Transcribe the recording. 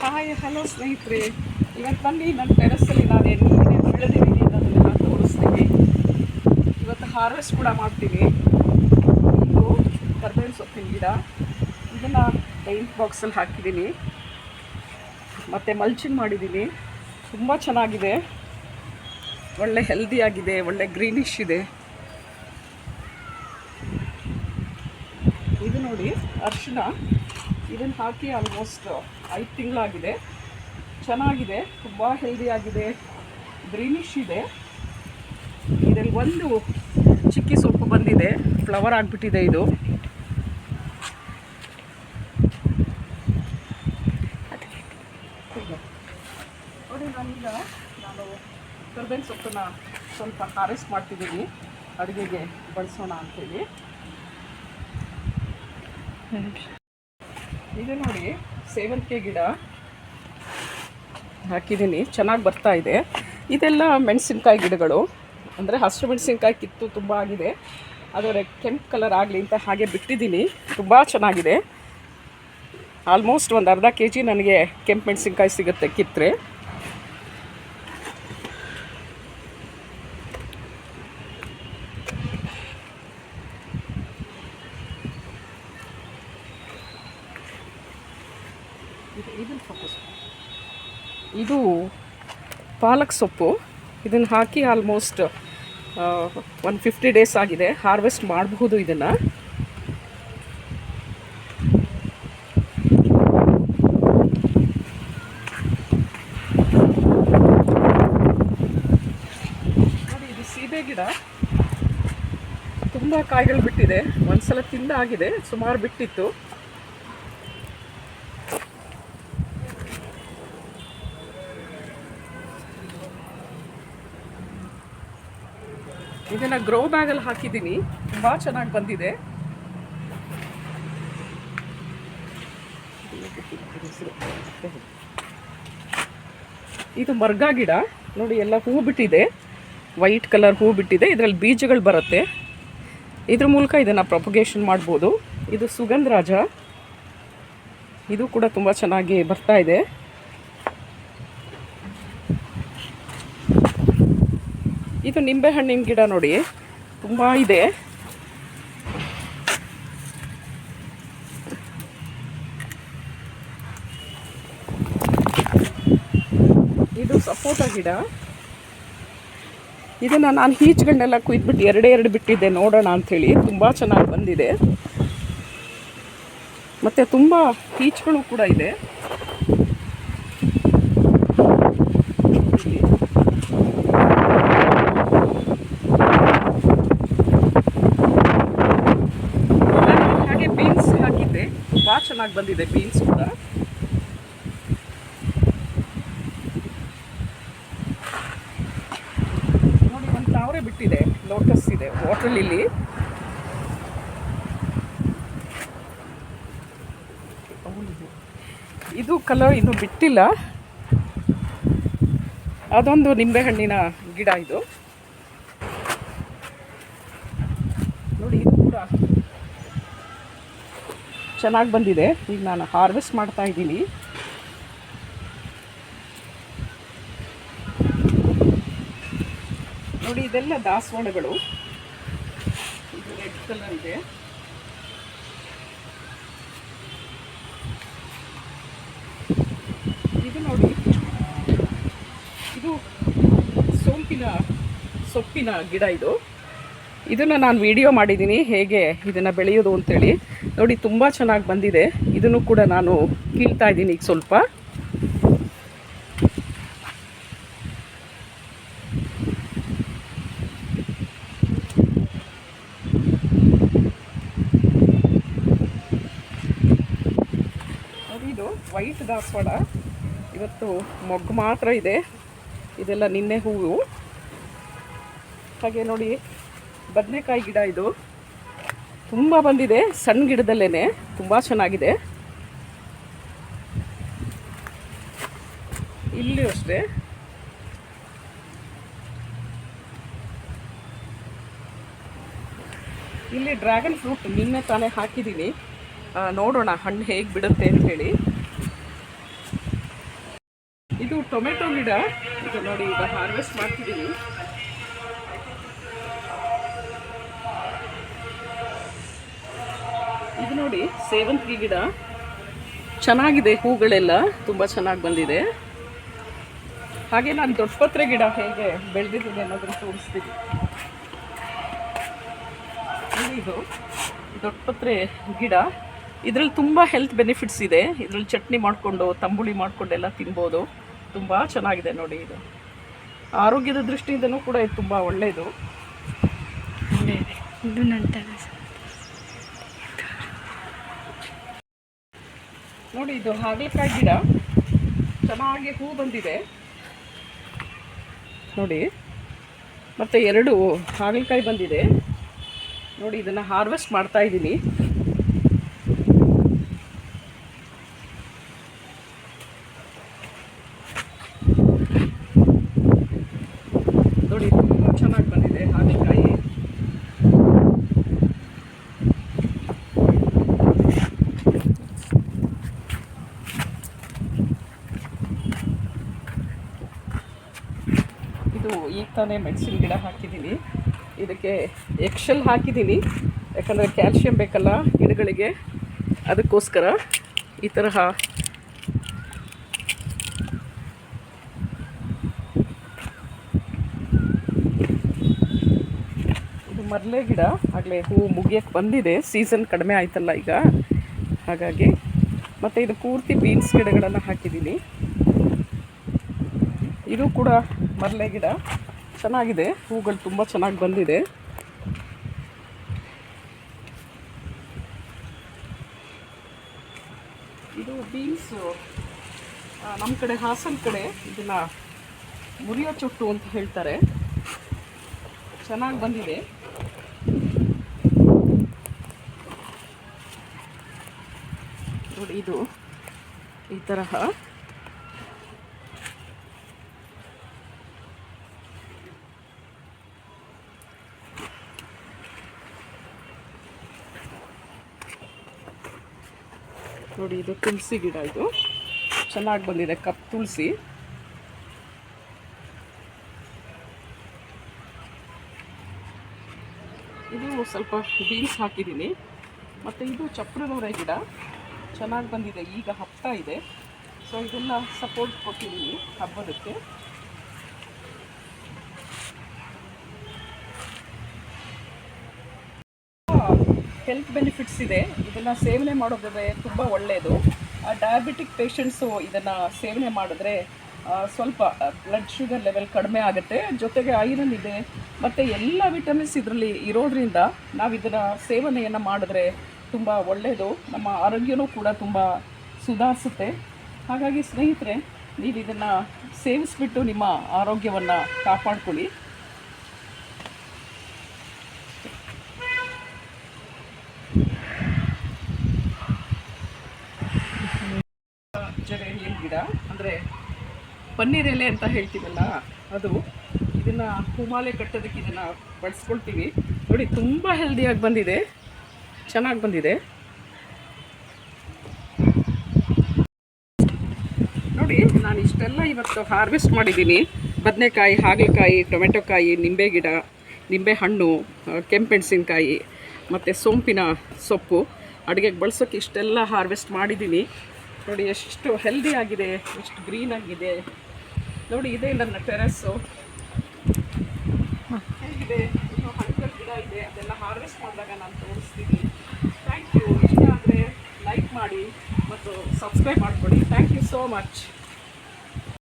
Hi hello ಸ್ನೇಹಿತರೆ, ಇವತ್ತು ಬನ್ನಿ ನನ್ನ ಟೆರೆಸಲ್ಲಿ ನಾನೇನು ಬೆಳೆದಿದ್ದೀನಿ ಅನ್ನೋದನ್ನೆಲ್ಲ ತೋರಿಸ್ತೀನಿ. ಇವತ್ತು ಹಾರ್ವೆಸ್ಟ್ ಕೂಡ ಮಾಡ್ತೀನಿ. ಇದು ಕರ್ಬೇವಿನ ಸೊಪ್ಪಿನ ಗಿಡ, ಇದನ್ನು ಪೇಂಟ್ ಬಾಕ್ಸಲ್ಲಿ ಹಾಕಿದ್ದೀನಿ ಮತ್ತು ಮಲ್ಚಿಂಗ್ ಮಾಡಿದ್ದೀನಿ. ತುಂಬ ಚೆನ್ನಾಗಿದೆ, ಒಳ್ಳೆ ಹೆಲ್ದಿಯಾಗಿದೆ, ಒಳ್ಳೆ ಗ್ರೀನಿಶ್ ಇದೆ. ಇದು ನೋಡಿ ಅರಿಶಿನ, ಇದನ್ನು ಹಾಕಿ ಆಲ್ಮೋಸ್ಟ್ 5 ತಿಂಗಳಾಗಿದೆ. ಚೆನ್ನಾಗಿದೆ, ತುಂಬ ಹೆಲ್ದಿಯಾಗಿದೆ, ಗ್ರೀನಿಶ್ ಇದೆ. ಇದರಲ್ಲಿ ಒಂದು ಚಿಕ್ಕಿ ಸೊಪ್ಪು ಬಂದಿದೆ, ಫ್ಲವರ್ ಆಗಿಬಿಟ್ಟಿದೆ. ಇದು ನೋಡಿ, ನಾನು ಕರ್ಬೇವಿನ ಸೊಪ್ಪನ್ನು ಸ್ವಲ್ಪ ಹಾರೆಸ್ಟ್ ಮಾಡ್ತಿದ್ದೀನಿ, ಅಡುಗೆಗೆ ಬಳಸೋಣ ಅಂಥೇಳಿ. ಇದು ನೋಡಿ ಸೇವಂತಿಗೆ ಗಿಡ ಹಾಕಿದ್ದೀನಿ, ಚೆನ್ನಾಗಿ ಬರ್ತಾ ಇದೆ. ಇದೆಲ್ಲ ಮೆಣಸಿನ್ಕಾಯಿ ಗಿಡಗಳು, ಅಂದರೆ ಹಸಿರು ಮೆಣಸಿನ್ಕಾಯಿ ಕಿತ್ತು ತುಂಬ ಆಗಿದೆ, ಅದರ ಕೆಂಪು ಕಲರ್ ಆಗಲಿ ಅಂತ ಹಾಗೆ ಬಿಟ್ಟಿದ್ದೀನಿ. ತುಂಬ ಚೆನ್ನಾಗಿದೆ. ಆಲ್ಮೋಸ್ಟ್ ಒಂದು ಅರ್ಧ kg ನನಗೆ ಕೆಂಪು ಮೆಣಸಿನ್ಕಾಯಿ ಸಿಗುತ್ತೆ ಕಿತ್ತರೆ. ಇದು ಪಾಲಕ್ ಸೊಪ್ಪು, ಇದನ್ನು ಹಾಕಿ ಆಲ್ಮೋಸ್ಟ್ 150 ಡೇಸ್ ಆಗಿದೆ. ಹಾರ್ವೆಸ್ಟ್ ಮಾಡಬಹುದು ಇದನ್ನು. ನೋಡಿ, ಇದು ಸೀಬೆ ಗಿಡ, ತುಂಬ ಕಾಯಿಗಳು ಬಿಟ್ಟಿದೆ. ಒಂದ್ಸಲ ತಿಂದಾಗಿದೆ, ಸುಮಾರು ಬಿಟ್ಟಿತ್ತು. ಇದನ್ನು ಗ್ರೋ ಬ್ಯಾಗಲ್ಲಿ ಹಾಕಿದ್ದೀನಿ, ತುಂಬ ಚೆನ್ನಾಗಿ ಬಂದಿದೆ. ಇದು ಮರ್ಗ ಗಿಡ ನೋಡಿ, ಎಲ್ಲ ಹೂ ಬಿಟ್ಟಿದೆ, ವೈಟ್ ಕಲರ್ ಹೂ ಬಿಟ್ಟಿದೆ. ಇದರಲ್ಲಿ ಬೀಜಗಳು ಬರುತ್ತೆ, ಇದ್ರ ಮೂಲಕ ಇದನ್ನು ಪ್ರೊಪಗೇಷನ್ ಮಾಡ್ಬೋದು. ಇದು ಸುಗಂಧರಾಜ, ಇದು ಕೂಡ ತುಂಬ ಚೆನ್ನಾಗಿ ಬರ್ತಾ ಇದೆ. ಇದು ನಿಂಬೆಹಣ್ಣಿನ ಗಿಡ ನೋಡಿ, ತುಂಬ ಇದೆ. ಇದು ಸಪೋಟ ಗಿಡ, ಇದನ್ನು ನಾನು ಈಚುಗಳನ್ನೆಲ್ಲ ಕುಯ್ದುಬಿಟ್ಟು ಎರಡೇ ಬಿಟ್ಟಿದ್ದೆ, ನೋಡೋಣ ಅಂಥೇಳಿ. ತುಂಬ ಚೆನ್ನಾಗಿ ಬಂದಿದೆ, ಮತ್ತು ತುಂಬ ಈಚುಗಳು ಕೂಡ ಇದೆ. ತುಂಬ ಚೆನ್ನಾಗಿ ಬಂದಿದೆ ಬೀನ್ಸ್ ಕೂಡ. ನೋಡಿ, ಒಂದು ತಾವರೆ ಬಿಟ್ಟಿದೆ, ಲೋಟಸ್ ಇದೆ, ವಾಟರ್ ಲಿಲ್ಲಿ. ಇದು ಕಲರ್ ಇನ್ನೂ ಬಿಟ್ಟಿಲ್ಲ. ಅದೊಂದು ನಿಂಬೆಹಣ್ಣಿನ ಗಿಡ ಇದು ನೋಡಿ, ಇದು ಕೂಡ ಚೆನ್ನಾಗಿ ಬಂದಿದೆ. ಈಗ ನಾನು ಹಾರ್ವೆಸ್ಟ್ ಮಾಡ್ತಾ ಇದ್ದೀನಿ. ನೋಡಿ, ಇದೆಲ್ಲ ದಾಸವಾಳಗಳು, ಇದು ರೆಡ್ ಕಲರ್ ಇದೆ. ಇದು ನೋಡಿ, ಇದು ಸೊಪ್ಪಿನ ಗಿಡ. ಇದನ್ನು ನಾನು ವಿಡಿಯೋ ಮಾಡಿದ್ದೀನಿ, ಹೇಗೆ ಇದನ್ನು ಬೆಳೆಯೋದು ಅಂತೇಳಿ. ನೋಡಿ, ತುಂಬ ಚೆನ್ನಾಗಿ ಬಂದಿದೆ. ಇದನ್ನು ಕೂಡ ನಾನು ಕೀಳ್ತಾ ಇದ್ದೀನಿ ಈಗ ಸ್ವಲ್ಪ. ನೋಡಿ, ಇದು ವೈಟ್ ದಾಸವಾಳ, ಇವತ್ತು ಮೊಗ್ಗು ಮಾತ್ರ ಇದೆ, ಇದೆಲ್ಲ ನಿನ್ನೆ ಹೂವು. ಹಾಗೆ ನೋಡಿ, ಬದನೆಕಾಯಿ ಗಿಡ, ಇದು ತುಂಬ ಬಂದಿದೆ, ಸಣ್ಣ ಗಿಡದಲ್ಲೇ ತುಂಬ ಚೆನ್ನಾಗಿದೆ. ಇಲ್ಲಿ ಅಷ್ಟೇ. ಇಲ್ಲಿ ಡ್ರ್ಯಾಗನ್ ಫ್ರೂಟ್ ನಿನ್ನೆ ತಾನೇ ಹಾಕಿದ್ದೀನಿ, ನೋಡೋಣ ಹಣ್ಣು ಹೇಗೆ ಬಿಡುತ್ತೆ ಅಂತ ಹೇಳಿ. ಟೊಮೆಟೊ ಗಿಡ ಇದು ನೋಡಿ, ಈಗ ಹಾರ್ವೆಸ್ಟ್ ಮಾಡ್ತಿದ್ದೀನಿ. ಇದು ನೋಡಿ ಸೇವಂತಿಗೆ ಗಿಡ ಚೆನ್ನಾಗಿದೆ, ಹೂಗಳೆಲ್ಲ ತುಂಬ ಚೆನ್ನಾಗಿ ಬಂದಿದೆ. ಹಾಗೆ ನಾನು ದೊಡ್ಡಪತ್ರೆ ಗಿಡ ಹೇಗೆ ಬೆಳೆದಿದ್ದೀನಿ ಅನ್ನೋದನ್ನು ತೋರಿಸ್ತೀನಿ. ಇದು ದೊಡ್ಡಪತ್ರೆ ಗಿಡ, ಇದರಲ್ಲಿ ತುಂಬ ಹೆಲ್ತ್ ಬೆನಿಫಿಟ್ಸ್ ಇದೆ. ಇದರಲ್ಲಿ ಚಟ್ನಿ ಮಾಡಿಕೊಂಡು ತಂಬುಳಿ ಮಾಡಿಕೊಂಡೆಲ್ಲ ತಿನ್ಬೋದು. ತುಂಬ ಚೆನ್ನಾಗಿದೆ ನೋಡಿ. ಇದು ಆರೋಗ್ಯದ ದೃಷ್ಟಿಯಿಂದನೂ ಕೂಡ ಇದು ತುಂಬ ಒಳ್ಳೆಯದು. ನೋಡಿ, ಇದು ಹಾಗಲಕಾಯಿ ಗಿಡ ಚೆನ್ನಾಗಿ ಹೂ ಬಂದಿದೆ ನೋಡಿ. ಮತ್ತು 2 ಹಾಗಲಕಾಯಿ ಬಂದಿದೆ ನೋಡಿ. ಇದನ್ನು ಹಾರ್ವೆಸ್ಟ್ ಮಾಡ್ತಾ ಇದ್ದೀನಿ. ನೋಡಿ, ತುಂಬ ಚೆನ್ನಾಗಿ ಬಂದಿದೆ ಹಾಗಲಕಾಯಿ. ಇದು ಈಗ ತಾನೇ ಮೆಣಸಿನ ಗಿಡ ಹಾಕಿದ್ದೀನಿ. ಇದಕ್ಕೆ ಎಕ್ಸೆಲ್ ಹಾಕಿದ್ದೀನಿ, ಯಾಕಂದರೆ ಕ್ಯಾಲ್ಶಿಯಂ ಬೇಕಲ್ಲ ಗಿಡಗಳಿಗೆ, ಅದಕ್ಕೋಸ್ಕರ ಈ ತರಹ. ಇದು ಮರಳೆ ಗಿಡ, ಆಗಲೇ ಹೂ ಮುಗಿಯೋಕ್ಕೆ ಬಂದಿದೆ, ಸೀಸನ್ ಕಡಿಮೆ ಆಯ್ತಲ್ಲ ಈಗ, ಹಾಗಾಗಿ. ಮತ್ತು ಇದು ಪೂರ್ತಿ ಬೀನ್ಸ್ ಗಿಡಗಳನ್ನು ಹಾಕಿದ್ದೀನಿ. ಇದು ಕೂಡ ಮರಳೆ ಗಿಡ, ಚೆನ್ನಾಗಿದೆ, ಹೂಗಳು ತುಂಬ ಚೆನ್ನಾಗಿ ಬಂದಿದೆ. ಇದು ಬೀನ್ಸು, ನಮ್ಮ ಕಡೆ ಹಾಸನ ಕಡೆ ಇದನ್ನು ಮುರಿಯೋ ಚೊಟ್ಟು ಅಂತ ಹೇಳ್ತಾರೆ. ಚೆನ್ನಾಗಿ ಬಂದಿದೆ. ನೋಡಿ, ಇದು ಈ ತರಹ. ನೋಡಿ, ಇದು ತುಳಸಿ ಗಿಡ, ಇದು ಚೆನ್ನಾಗಿ ಬಂದಿದೆ, ಕಪ್ ತುಳಸಿ. ಇದು ಸ್ವಲ್ಪ ಬೀನ್ಸ್ ಹಾಕಿದ್ದೀನಿ. ಮತ್ತು ಇದು ಚಪ್ರದವರೆ ಗಿಡ ಚೆನ್ನಾಗಿ ಬಂದಿದೆ, ಈಗ ಹಬ್ತಾ ಇದೆ. ಸೊ ಇದನ್ನು ಸಪೋರ್ಟ್ ಕೊಟ್ಟಿದ್ದೀನಿ ಹಬ್ಬದಕ್ಕೆ. ಹೆಲ್ತ್ ಬೆನಿಫಿಟ್ಸ್ ಇದೆ, ಇದನ್ನು ಸೇವನೆ ಮಾಡೋದ್ರೆ ತುಂಬ ಒಳ್ಳೆಯದು. ಡಯಾಬಿಟಿಕ್ ಪೇಷಂಟ್ಸು ಇದನ್ನು ಸೇವನೆ ಮಾಡಿದ್ರೆ ಸ್ವಲ್ಪ ಬ್ಲಡ್ ಶುಗರ್ ಲೆವೆಲ್ ಕಡಿಮೆ ಆಗುತ್ತೆ. ಜೊತೆಗೆ ಐರನ್ ಇದೆ ಮತ್ತು ಎಲ್ಲ ವಿಟಮಿನ್ಸ್ ಇದರಲ್ಲಿ ಇರೋದ್ರಿಂದ ನಾವು ಇದನ್ನು ಸೇವನೆಯನ್ನು ಮಾಡಿದ್ರೆ ತುಂಬ ಒಳ್ಳೆಯದು. ನಮ್ಮ ಆರೋಗ್ಯನೂ ಕೂಡ ತುಂಬ ಸುಧಾರಿಸುತ್ತೆ. ಹಾಗಾಗಿ ಸ್ನೇಹಿತರೆ, ನೀವು ಇದನ್ನು ಸೇವಿಸ್ಬಿಟ್ಟು ನಿಮ್ಮ ಆರೋಗ್ಯವನ್ನು ಕಾಪಾಡ್ಕೊಳ್ಳಿ. ಜರೇನಿಯನ್ ಗಿಡ ಅಂದರೆ ಪನ್ನೀರ್ ಎಲೆ ಅಂತ ಹೇಳ್ತೀವಲ್ಲ ಅದು. ಇದನ್ನು ಹೂಮಾಲೆ ಕಟ್ಟೋದಕ್ಕೆ ಇದನ್ನು ಬಳಸ್ಕೊಳ್ತೀವಿ. ನೋಡಿ, ತುಂಬ ಹೆಲ್ದಿಯಾಗಿ ಬಂದಿದೆ, ಚೆನ್ನಾಗಿ ಬಂದಿದೆ. ನೋಡಿ, ನಾನು ಇಷ್ಟೆಲ್ಲ ಇವತ್ತು ಹಾರ್ವೆಸ್ಟ್ ಮಾಡಿದ್ದೀನಿ. ಬದನೆಕಾಯಿ, ಹಾಗಲಕಾಯಿ, ಟೊಮೆಟೊ ಕಾಯಿ, ನಿಂಬೆ ಗಿಡ, ನಿಂಬೆ ಹಣ್ಣು, ಕೆಂಪೆಣಸಿನಕಾಯಿ ಮತ್ತು ಸೋಂಪಿನ ಸೊಪ್ಪು ಅಡುಗೆಗೆ ಬಳಸೋಕ್ಕೆ ಇಷ್ಟೆಲ್ಲ ಹಾರ್ವೆಸ್ಟ್ ಮಾಡಿದ್ದೀನಿ. ನೋಡಿ, ಎಷ್ಟು ಹೆಲ್ದಿ ಆಗಿದೆ, ಎಷ್ಟು ಗ್ರೀನ್ ಆಗಿದೆ ನೋಡಿ. ಇದೇ ನನ್ನ ಟೆರೆಸ್ಸು ಹೇಗಿದೆ. ಇನ್ನೂ ಹಣ್ಣುಗಳ ಗಿಡ ಇದೆ, ಅದೆಲ್ಲ ಹಾರ್ವೆಸ್ಟ್ ಮಾಡಿದಾಗ ನಾನು ತೋರಿಸ್ತೀನಿ. Thank you. ಇಷ್ಟ ಆದರೆ ಲೈಕ್ ಮಾಡಿ ಮತ್ತು ಸಬ್ಸ್ಕ್ರೈಬ್ ಮಾಡ್ಕೊಳ್ಳಿ. Thank you so much.